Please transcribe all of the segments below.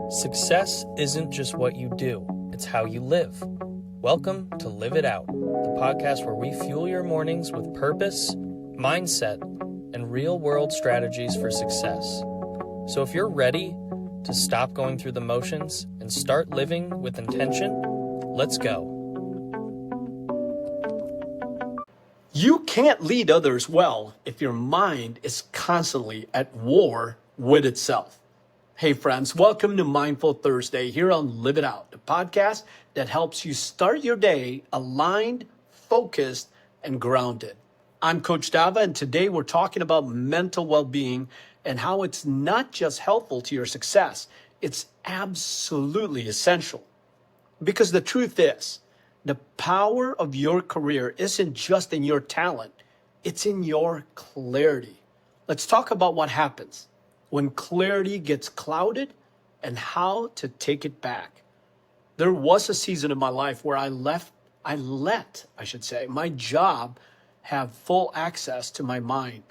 Success isn't just what you do, it's how you live. Welcome to Live It Out, the podcast where we fuel your mornings with purpose, mindset, and real-world strategies for success. So if you're ready to stop going through the motions and start living with intention, let's go. You can't lead others well if your mind is constantly at war with itself. Hey friends, welcome to Mindful Thursday here on Live It Out, the podcast that helps you start your day aligned, focused, and grounded. I'm Coach Dava, and today we're talking about mental well-being and how it's not just helpful to your success, it's absolutely essential. Because the truth is, the power of your career isn't just in your talent, it's in your clarity. Let's talk about what happens when clarity gets clouded and how to take it back. There was a season in my life where I let my job have full access to my mind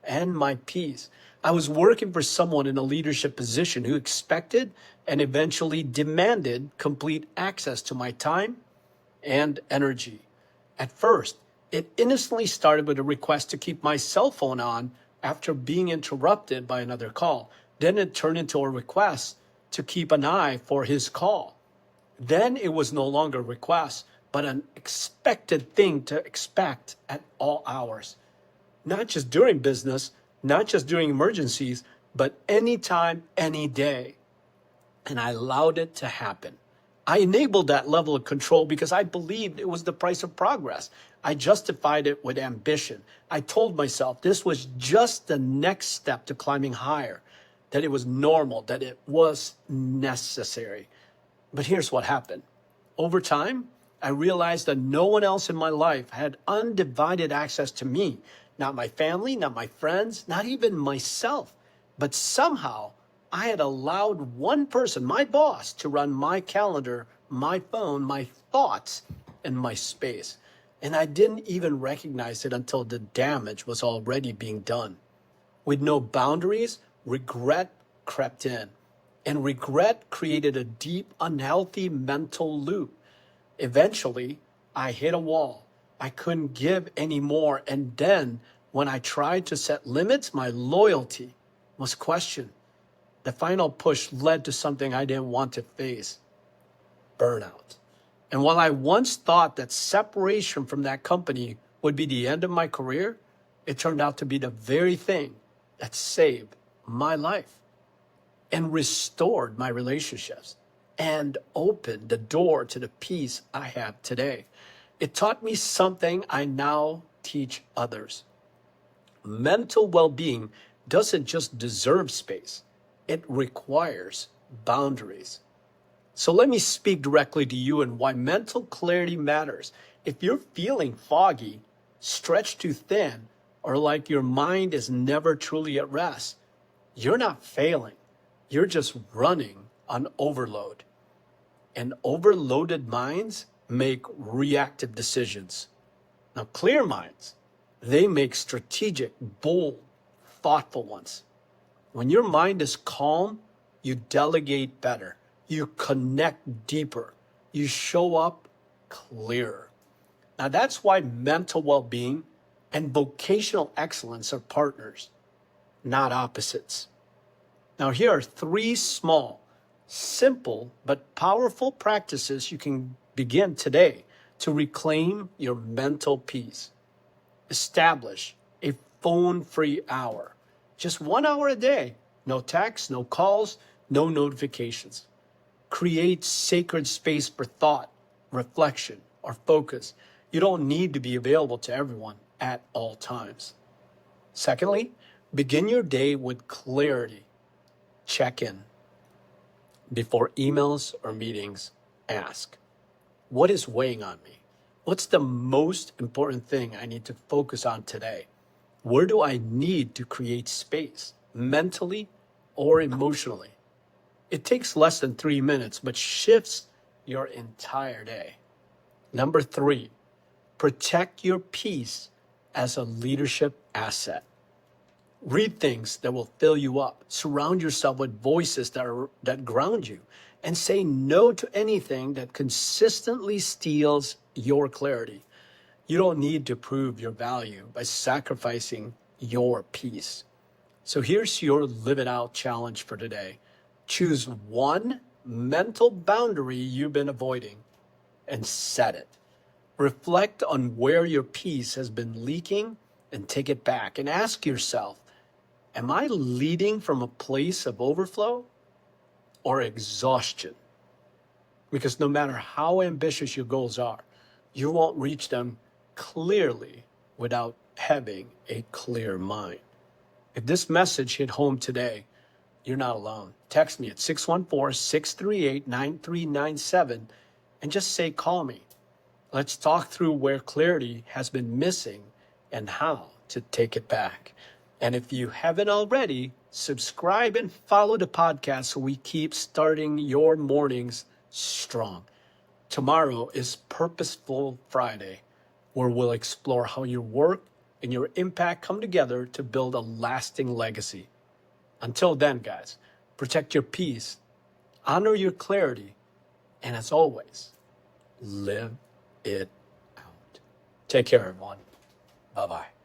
and my peace. I was working for someone in a leadership position who expected and eventually demanded complete access to my time and energy. At first, it innocently started with a request to keep my cell phone on after being interrupted by another call. Then it turned into a request to keep an eye for his call. Then it was no longer a request, but an expected thing to expect at all hours. Not just during business, not just during emergencies, but anytime, any day. And I allowed it to happen. I enabled that level of control because I believed it was the price of progress. I justified it with ambition. I told myself this was just the next step to climbing higher, that it was normal, that it was necessary. But here's what happened. Over time, I realized that no one else in my life had undivided access to me, not my family, not my friends, not even myself. But somehow, I had allowed one person, my boss, to run my calendar, my phone, my thoughts, and my space. And I didn't even recognize it until the damage was already being done. With no boundaries, regret crept in. And regret created a deep, unhealthy mental loop. Eventually, I hit a wall. I couldn't give anymore. And then, when I tried to set limits, my loyalty was questioned. The final push led to something I didn't want to face, burnout. And while I once thought that separation from that company would be the end of my career, it turned out to be the very thing that saved my life and restored my relationships and opened the door to the peace I have today. It taught me something I now teach others. Mental well-being doesn't just deserve space. It requires boundaries. So let me speak directly to you and why mental clarity matters. If you're feeling foggy, stretched too thin, or like your mind is never truly at rest, you're not failing. You're just running on overload. And overloaded minds make reactive decisions. Now, clear minds, they make strategic, bold, thoughtful ones. When your mind is calm, you delegate better. You connect deeper. You show up clearer. Now that's why mental well-being and vocational excellence are partners, not opposites. Now here are 3 small, simple, but powerful practices you can begin today to reclaim your mental peace. Establish a phone-free hour. Just 1 hour a day. No texts, no calls, no notifications. Create sacred space for thought, reflection, or focus. You don't need to be available to everyone at all times. Secondly, begin your day with clarity. Check in. Before emails or meetings, ask, what is weighing on me? What's the most important thing I need to focus on today? Where do I need to create space, mentally or emotionally? It takes less than 3 minutes, but shifts your entire day. Number 3, protect your peace as a leadership asset. Read things that will fill you up. Surround yourself with voices that ground you. And say no to anything that consistently steals your clarity. You don't need to prove your value by sacrificing your peace. So here's your live it out challenge for today. Choose one mental boundary you've been avoiding and set it. Reflect on where your peace has been leaking and take it back and ask yourself, am I leading from a place of overflow or exhaustion? Because no matter how ambitious your goals are, you won't reach them clearly without having a clear mind. If this message hit home today, you're not alone. Text me at 614-638-9397 and just say, call me. Let's talk through where clarity has been missing and how to take it back. And if you haven't already, subscribe and follow the podcast so we keep starting your mornings strong. Tomorrow is Purposeful Friday, where we'll explore how your work and your impact come together to build a lasting legacy. Until then, guys, protect your peace, honor your clarity, and as always, live it out. Take care, everyone. Bye-bye.